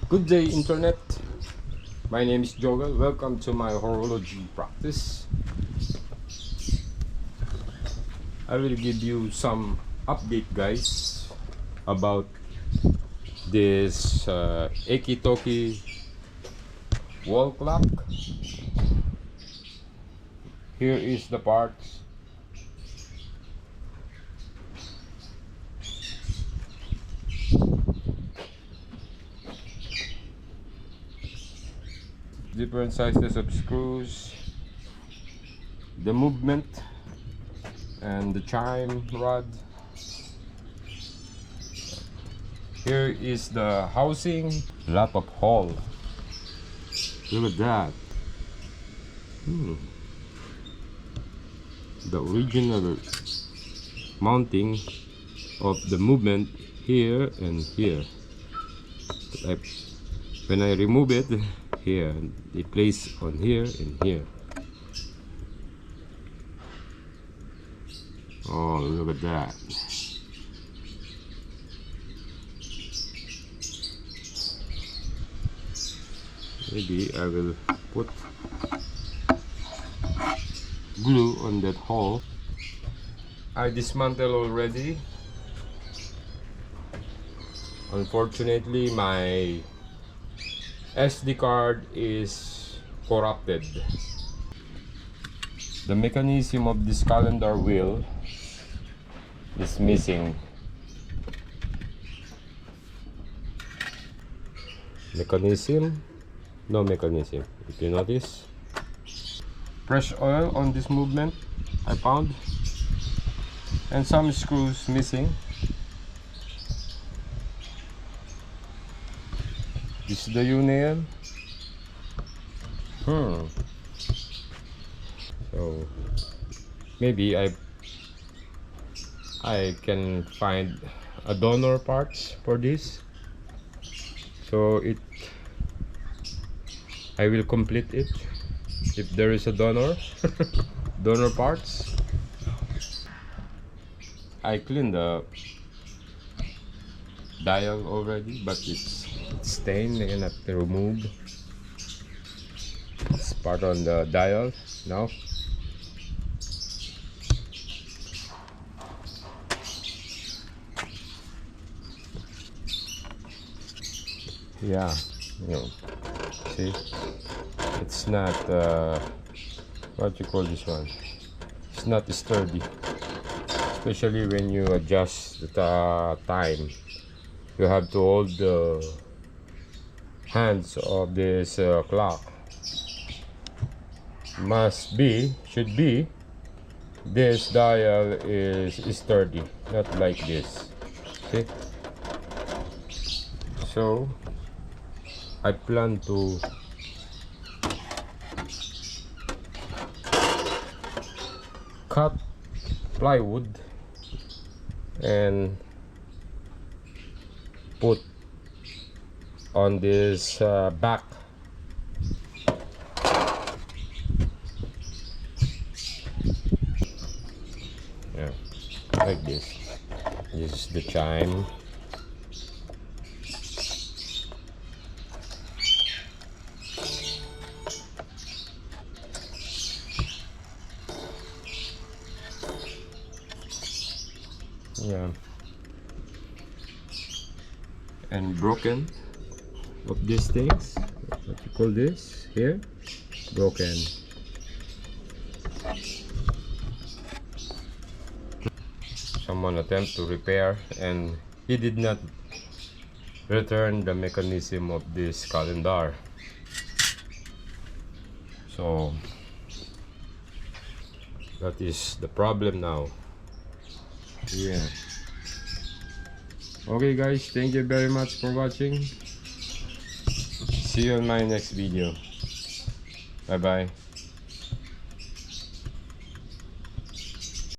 Good day, internet. My name is Joel. Welcome to my horology practice. I will give you some update, guys, about this Aichi wall clock. Here is the parts. Different sizes of screws, the movement, and the chime rod. Here is the housing, lot of hole. Look at that. The original mounting of the movement here and here. When I remove it, here it plays on here and here. Oh, look at that. Maybe I will put glue on that hole. I dismantled already. Unfortunately, my SD card is corrupted. The mechanism of this calendar wheel is missing. Mechanism? No mechanism. If you notice, fresh oil on this movement I found, and some screws missing. This is the U-nail. So maybe I can find a donor parts for this. So I will complete it if there is a donor donor parts. I cleaned the dial already, but it's stained. I cannot remove. It's part on the dial now. Yeah, see, it's not what you call this one. It's not sturdy, especially when you adjust the time. You have to hold the hands of this clock. Should be this dial is sturdy, not like this. See, so I plan to cut plywood and put on this back. Yeah, like this. This is the chime. Yeah, and broken of these things, what you call this here, broken. Someone attempt to repair, and he did not return the mechanism of this calendar. So that is the problem now. Yeah. Okay guys, thank you very much for watching. See you on my next video. Bye bye.